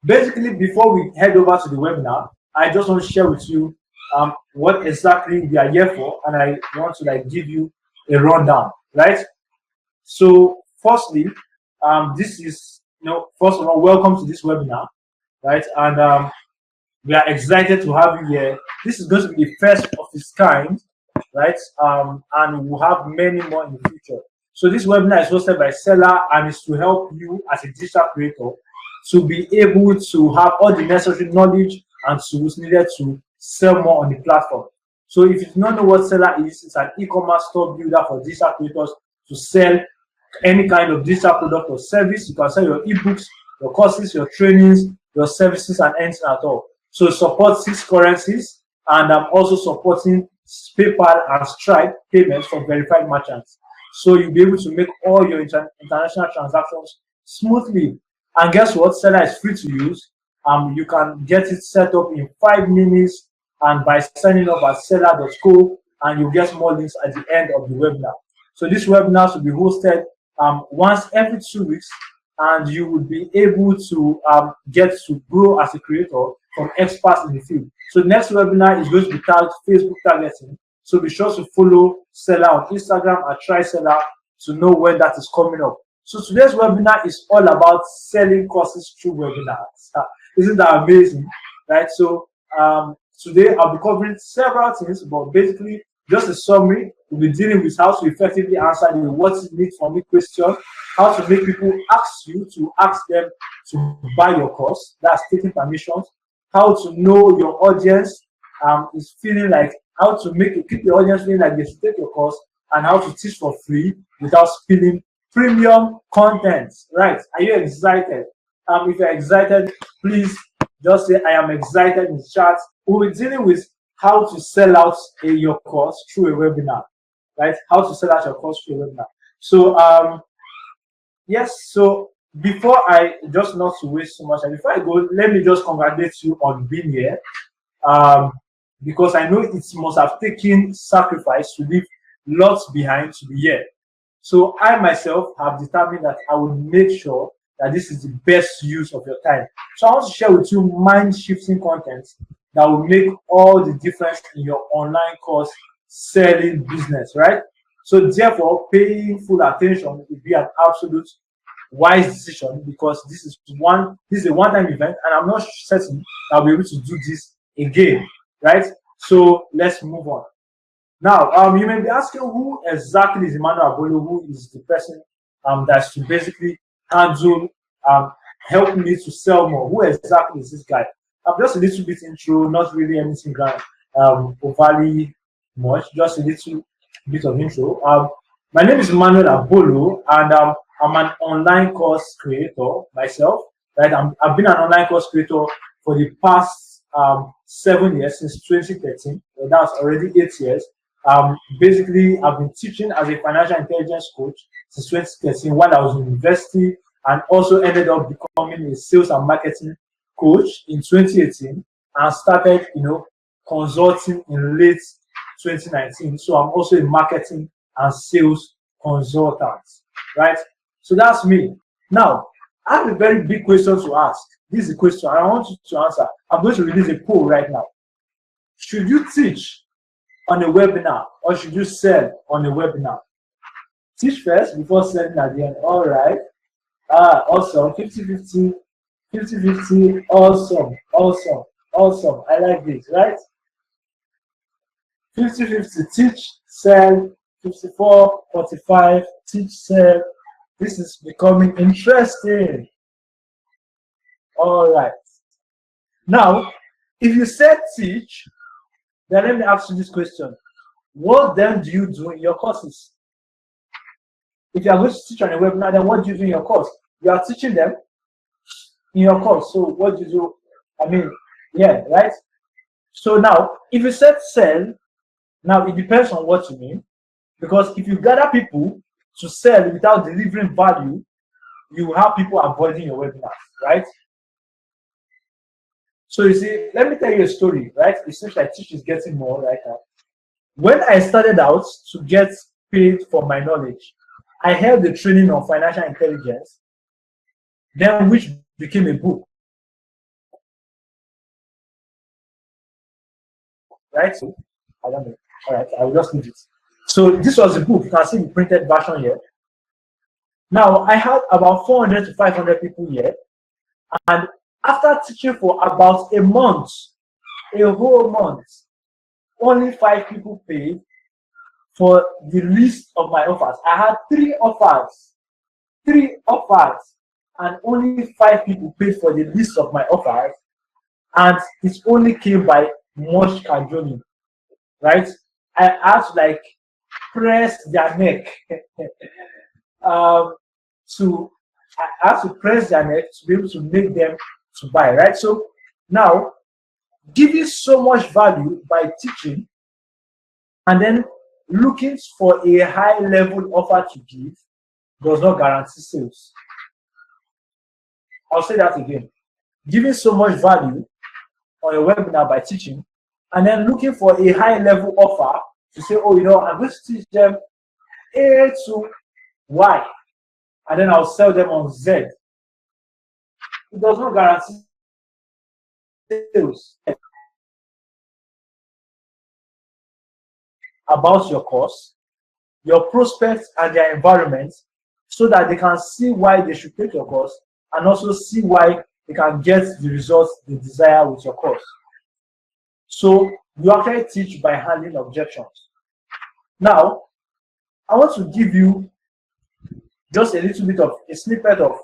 basically, before we head over to the webinar, I just want to share with you what exactly we are here for, and I want to like give you a rundown, right? So, firstly, this is first of all, welcome to this webinar, right? And we are excited to have you here. This is going to be the first of its kind, right? And we'll have many more in the future. So this webinar is hosted by Selar and is to help you as a digital creator to be able to have all the necessary knowledge and tools needed to sell more on the platform. So if you do not know what Selar is, it's an e-commerce store builder for digital creators to sell any kind of digital product or service. You can sell your ebooks, your courses, your trainings, your services, and anything at all. So support 6 currencies, and I'm also supporting PayPal and Stripe payments for verified merchants. So you'll be able to make all your international transactions smoothly. And guess what? Selar is free to use. You can get it set up in 5 minutes, and by signing up at selar.co, and you'll get more links at the end of the webinar. So this webinar will be hosted once every 2 weeks, and you will be able to get to grow as a creator from experts in the field. So next webinar is going to be tagged Facebook targeting. So be sure to follow Selar on Instagram at TrySelar to know when that is coming up. So today's webinar is all about selling courses through webinars. Isn't that amazing, right? So today I'll be covering several things, but basically just a summary. We'll be dealing with how to effectively answer the "what's in it for me" question, how to make people ask you to ask them to buy your course, that's taking permissions, how to know your audience is feeling like, how to keep your audience feeling like they should take your course, and how to teach for free without spilling premium content, right? Are you excited? If you're excited, please just say I am excited in the chat. We'll be dealing with how to sell out your course through a webinar, right? How to sell out your course through a webinar. So yes, so before I just not to waste so much time, before I go, let me just congratulate you on being here. Because I know it must have taken sacrifice to leave lots behind to be here. So I myself have determined that I will make sure that this is the best use of your time. So I want to share with you mind-shifting content that will make all the difference in your online course selling business, right? So therefore, paying full attention will be an absolute wise decision, because this is a one-time event, and I'm not certain that I'll be able to do this again, right? So let's move on. Now, you may be asking, who exactly is Emmanuel Abolo? Who is the person that's to basically handle help me to sell more? Who exactly is this guy? Just a little bit intro, not really anything overly much, just a little bit of intro. My name is Emmanuel Abolo, and I'm an online course creator myself, right? I've been an online course creator for the past 7 years, since 2013. So that's already 8 years. Basically, I've been teaching as a financial intelligence coach since 2013 while I was in university, and also ended up becoming a sales and marketing coach in 2018, and started, consulting in late 2019. So I'm also a marketing and sales consultant, right? So that's me. Now, I have a very big question to ask. This is a question I want you to answer. I'm going to release a poll right now. Should you teach on a webinar, or should you sell on a webinar? Teach first before selling at the end. All right. Awesome. 50-50. 50-50. Awesome. Awesome. Awesome. I like this, right? 50-50. Teach, sell. 54-45. Teach, sell. This is becoming interesting. All right. Now, if you said teach, then let me ask you this question. What then do you do in your courses? If you are going to teach on a webinar, then what do you do in your course? You are teaching them in your course. So what do you do? I mean, yeah, right? So now, if you said sell, now it depends on what you mean. Because if you gather people to sell without delivering value, you have people avoiding your webinars, right? So you see, let me tell you a story, right? It seems like Teach is getting more right now. When I started out to get paid for my knowledge, I held the training on financial intelligence, then which became a book. right? So, I don't know. All right, I will just leave it. So this was the book. You can see the printed version here. Now, I had about 400 to 500 people here. And after teaching for about a month, a whole month, only 5 people paid for the list of my offers. I had 3 offers, and only 5 people paid for the list of my offers, and it only came by much cajoling, right? I had to like press their neck to I have to press their neck to be able to make them to buy, right? So now, giving so much value by teaching and then looking for a high level offer to give does not guarantee sales. I'll say that again. Giving so much value on your webinar by teaching and then looking for a high level offer to say, oh, I'm going to teach them A to Y, and then I'll sell them on Z. It does not guarantee sales. About your course, your prospects, and their environment, so that they can see why they should take your course and also see why they can get the results they desire with your course. So you actually teach by handling objections. Now, I want to give you just a little bit of a snippet of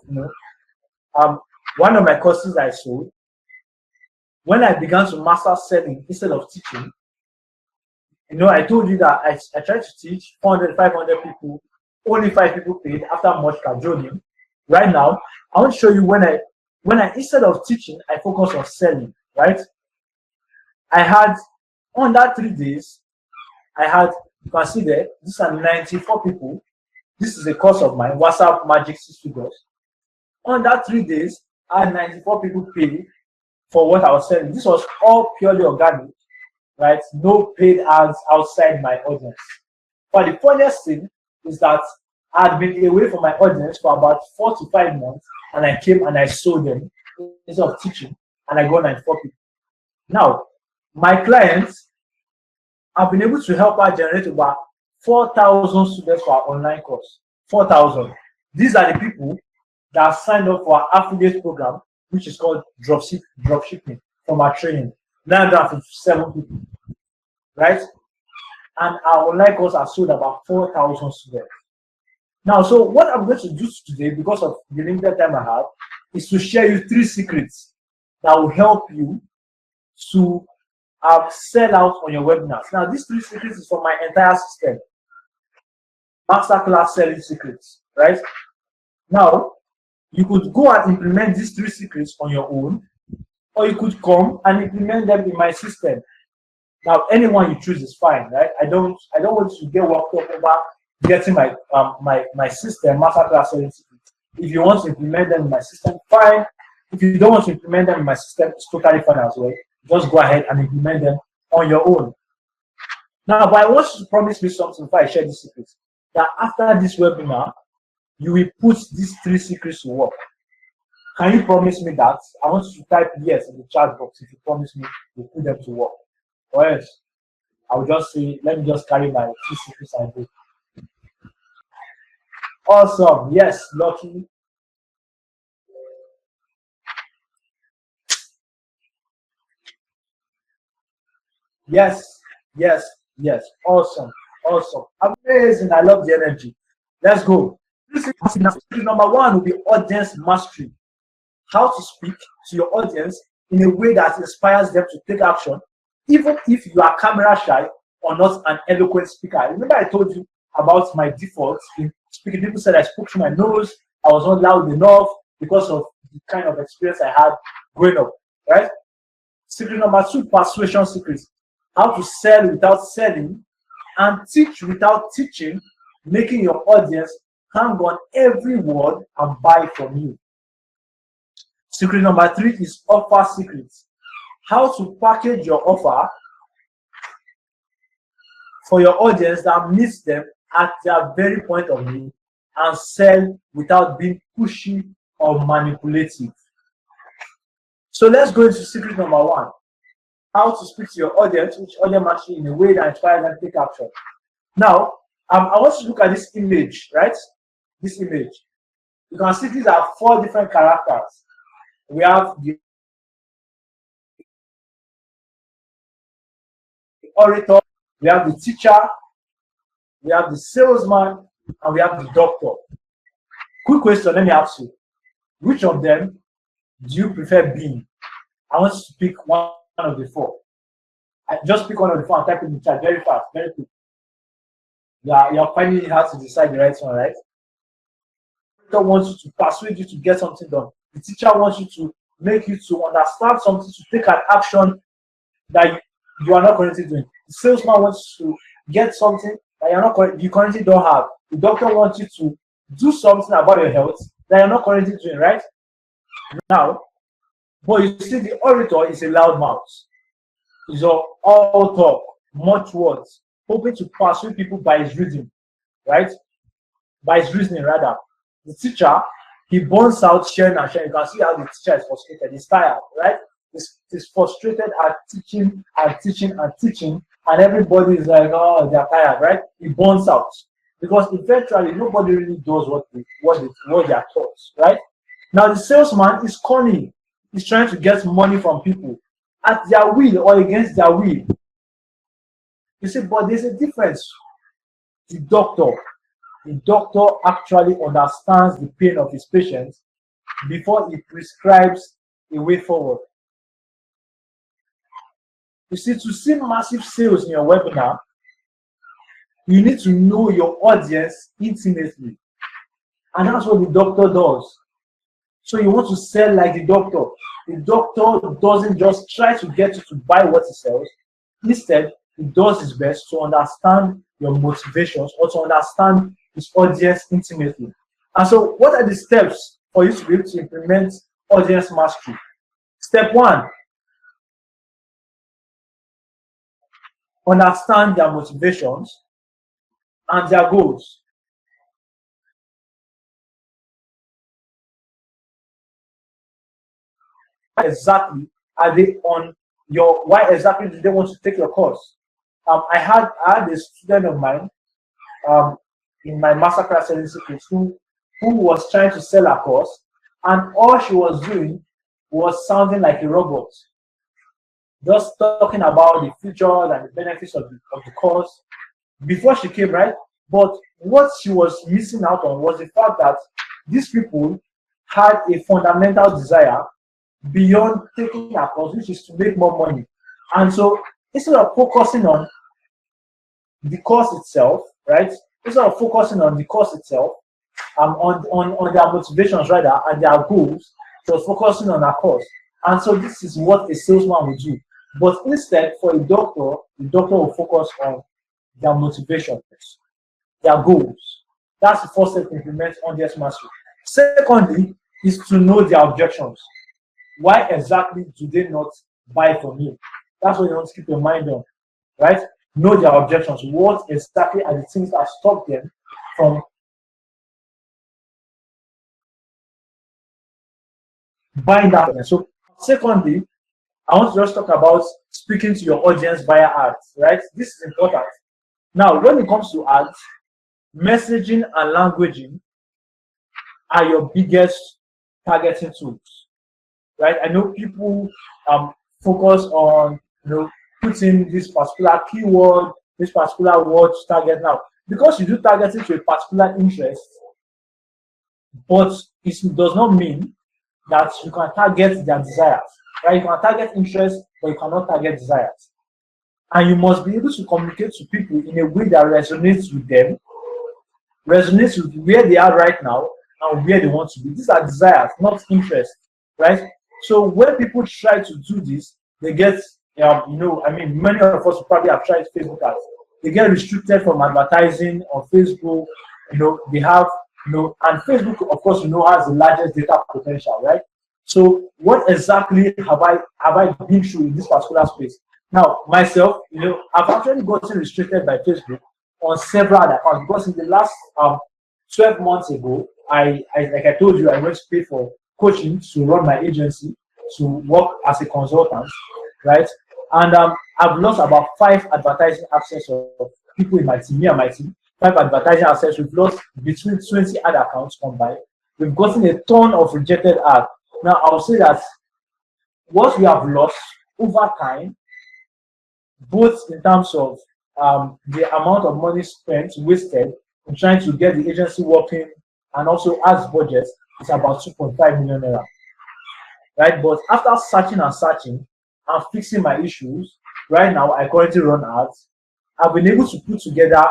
one of my courses I sold. When I began to master selling instead of teaching, I told you that I tried to teach 400, 500 people, only 5 people paid after much cajoling. Right now, I want to show you when I instead of teaching, I focus on selling, right? I had, on that 3 days, I had, you can see there, these are 94 people. This is a course of mine, WhatsApp Magic 6 Figures. On that 3 days, I had 94 people pay for what I was selling. This was all purely organic, right? No paid ads outside my audience. But the funniest thing is that I had been away from my audience for about 4 to 5 months, and I came and I sold them instead of teaching, and I got 94 people. Now, my clients, I've been able to help her generate about 4,000 students for our online course. 4,000. These are the people that have signed up for our affiliate program, which is called dropshipping from our training. 957 people, right? And our online course has sold about 4,000 students. Now, so what I'm going to do today, because of the limited time I have, is to share you 3 secrets that will help you to sell out on your webinars. Now, these 3 secrets is from my entire system. Masterclass selling secrets, right? Now, you could go and implement these 3 secrets on your own, or you could come and implement them in my system. Now, anyone you choose is fine, right? I don't want to get worked up over getting my my system, masterclass selling secrets. If you want to implement them in my system, fine. If you don't want to implement them in my system, it's totally fine as well. Just go ahead and implement them on your own. Now, but I want you to promise me something before I share these secrets. That after this webinar, you will put these 3 secrets to work. Can you promise me that? I want you to type yes in the chat box if you promise me to put them to work. Or else, I will just say, let me just carry my 2 secrets and go. Awesome. Yes, Lucky. Yes, yes, yes. Awesome. Awesome. Amazing. I love the energy. Let's go. Number 1 will be audience mastery. How to speak to your audience in a way that inspires them to take action, even if you are camera shy or not an eloquent speaker. Remember I told you about my defaults in speaking. People said I spoke through my nose, I was not loud enough because of the kind of experience I had growing up, right? Secret number 2, persuasion secrets. How to sell without selling and teach without teaching, making your audience hang on every word and buy from you. Secret number 3 is offer secrets. How to package your offer for your audience that meets them at their very point of need and sell without being pushy or manipulative. So let's go into secret number 1. how to speak to your audience, which audience matching in a way that inspires them to take action. Now, I want you to look at this image, right? This image. You can see these are 4 different characters. We have the orator, we have the teacher, we have the salesman, and we have the doctor. Quick question, let me ask you. Which of them do you prefer being? I want you to pick one of the 4. Just pick one of the 4 and type it in the chat very fast, very quick. Yeah, you're finding it hard to decide the right one, right? The doctor wants you to persuade you to get something done. The teacher wants you to make you to understand something, to take an action that you are not currently doing. The salesman wants you to get something that you currently don't have. The doctor wants you to do something about your health that you're not currently doing, right? Now, but you see, the orator is a loud mouth. He's all talk, much words, hoping to persuade people by his reasoning, right? By his reasoning, rather. The teacher, he burns out sharing and sharing. You can see how the teacher is frustrated. He's tired, right? He's frustrated at teaching and teaching and teaching, and everybody is like, oh, they're tired, right? He burns out because eventually nobody really does what they are taught, right? Now the salesman is cunning. He's trying to get money from people at their will or against their will. You see, but there's a difference. The doctor actually understands the pain of his patients before he prescribes a way forward. You see, to see massive sales in your webinar, you need to know your audience intimately. And that's what the doctor does. So you want to sell like the doctor. The doctor doesn't just try to get you to buy what he sells. Instead, he does his best to understand your motivations or to understand his audience intimately. And so what are the steps for you to be able to implement audience mastery? Step 1, understand their motivations and their goals. Why exactly are they on your? Why exactly do they want to take your course? I had a student of mine in my masterclass series who was trying to sell a course, and all she was doing was sounding like a robot, just talking about the features and the benefits of the course before she came, right? But what she was missing out on was the fact that these people had a fundamental desire beyond taking a course, which is to make more money. And so instead of focusing on the course itself, right? Instead of focusing on the course itself, on their motivations rather and their goals, she was focusing on her course. And so this is what a salesman would do. But instead, for a doctor, the doctor will focus on their motivations, their goals. That's the first step to implement audience mastery. Secondly, is to know their objections. Why exactly do they not buy from you? That's what you want to keep your mind on, right? Know their objections. What exactly are the things that stop them from buying that? So, secondly, I want to just talk about speaking to your audience via ads, right? This is important. Now, when it comes to ads, messaging and languaging are your biggest targeting tools, right? I know people focus on putting this particular keyword, this particular word to target. Now, because you do targeting to a particular interest, but it does not mean that you can target their desires, right? You can target interest, but you cannot target desires. And you must be able to communicate to people in a way that resonates with them, resonates with where they are right now and where they want to be. These are desires, not interest, right? So when people try to do this, they get, many of us probably have tried Facebook ads. They get restricted from advertising on Facebook. They have, and Facebook, of course, has the largest data potential, right? So what exactly have I been through in this particular space? Now, myself, I've actually gotten restricted by Facebook on several other accounts because in the last 12 months ago, like I told you, I went to pay for coaching to run my agency, to work as a consultant, right? And I've lost about 5 advertising access of people in my team, me and my team. 5 advertising access. We've lost between 20 ad accounts combined. We've gotten a ton of rejected ads. Now, I'll say that what we have lost over time, both in terms of the amount of money spent, wasted in trying to get the agency working, and also ads budget, is about 2.5 million naira. Right? But after searching and searching and fixing my issues, right now I currently run ads. I've been able to put together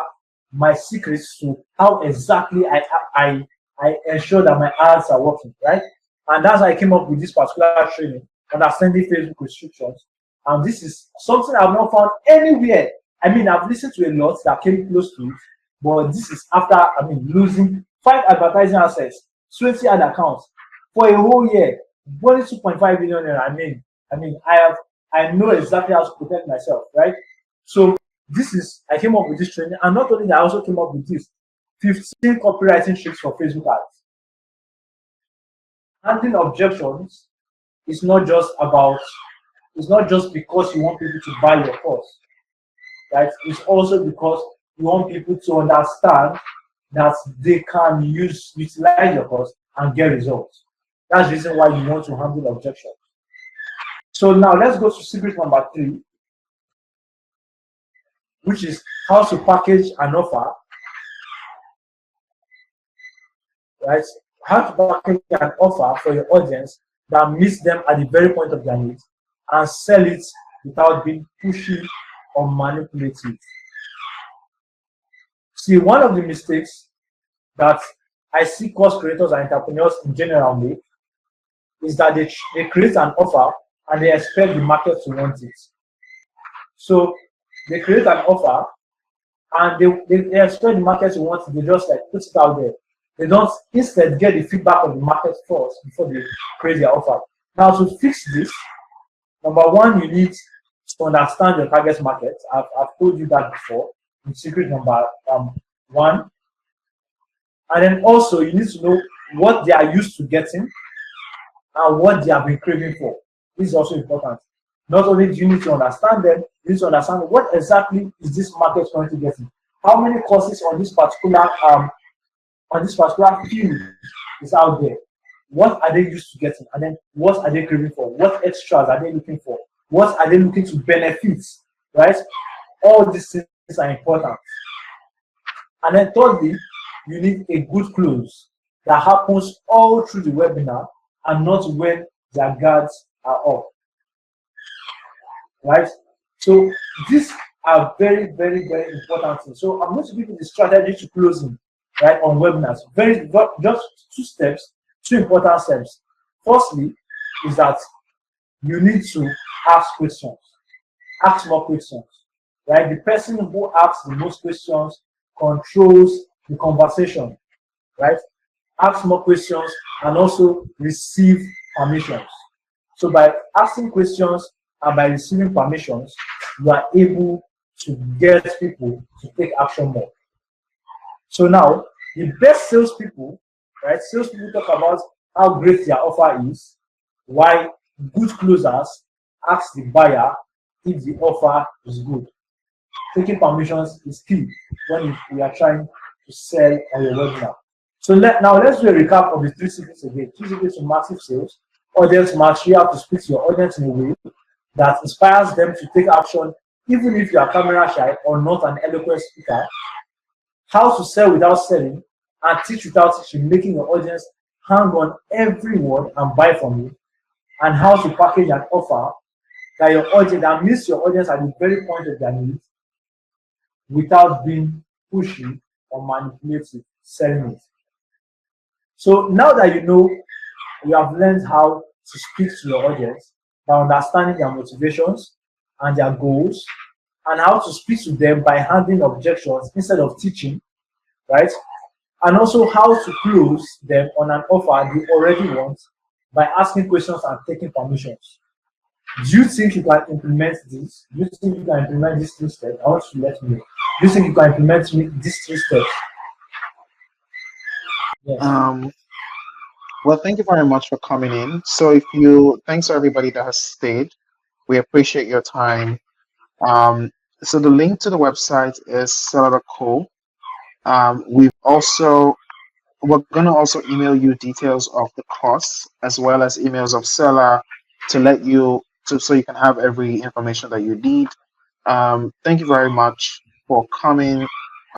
my secrets to how exactly I ensure that my ads are working, right? And that's how I came up with this particular training, understanding Facebook restrictions. And this is something I've not found anywhere. I mean, I've listened to a lot that came close to it, but this is after, losing 5 advertising assets, 20 ad accounts for a whole year, only 2.5 million naira. I know exactly how to protect myself, right? So I came up with this training, and not only that, I also came up with this 15 copywriting tricks for Facebook ads. Handling objections is not just because you want people to buy your course, right? It's also because you want people to understand that they can utilize your course and get results. That's the reason why you want to handle objections. So now let's go to secret number 3, which is how to package an offer, right? How to package an offer for your audience that meets them at the very point of their needs and sell it without being pushy or manipulative. See, one of the mistakes that I see course creators and entrepreneurs in general make is that they create an offer and they expect the market to want it. So they create an offer and they expect the market to want it. They just put it out there. They don't instead get the feedback of the market first before they create their offer. Now, to fix this, number one, you need to understand your target market. I've told you that before in secret number 1. And then also you need to know what they are used to getting and what they have been craving for. This is also important. Not only do you need to understand them, you need to understand what exactly is this market currently getting. How many courses on this particular field is out there? What are they used to getting? And then what are they craving for? What extras are they looking for? What are they looking to benefit? Right? All these things are important. And then thirdly, you need a good close that happens all through the webinar and not when their guards are up. Right? So these are very, very, very important things. So I'm going to give you the strategy to closing, right, on webinars. Just 2 steps, 2 important steps. Firstly, is that you need to ask questions. Ask more questions. Right? The person who asks the most questions controls the conversation. Right? Ask more questions and also receive permissions. So by asking questions and by receiving permissions, you are able to get people to take action more. So now, the best salespeople, right? Salespeople talk about how great their offer is, why good closers ask the buyer if the offer is good. Taking permissions is key when we are trying to sell on your webinar. So let's do a recap of the 3 secrets again. 2 secrets to massive sales. Audience match. You have to speak to your audience in a way that inspires them to take action, even if you are camera shy or not an eloquent speaker. How to sell without selling and teach without teaching, making your audience hang on every word and buy from you. And how to package an offer that meets your audience at the very point of their needs without being pushy or manipulative, selling it. So now that you have learned how to speak to your audience by understanding their motivations and their goals, and how to speak to them by handling objections instead of teaching, right? And also how to close them on an offer they already want by asking questions and taking permissions. Do you think you can implement this? Do you think you can implement these 3 steps? I want you to let me know. Do you think you can implement these 3 steps? Yes. Well, thank you very much for coming in. So thanks to everybody that has stayed. We appreciate your time. Um, so the link to the website is Selar.co. We're gonna also email you details of the course as well as emails of Selar to let you so you can have every information that you need. Thank you very much for coming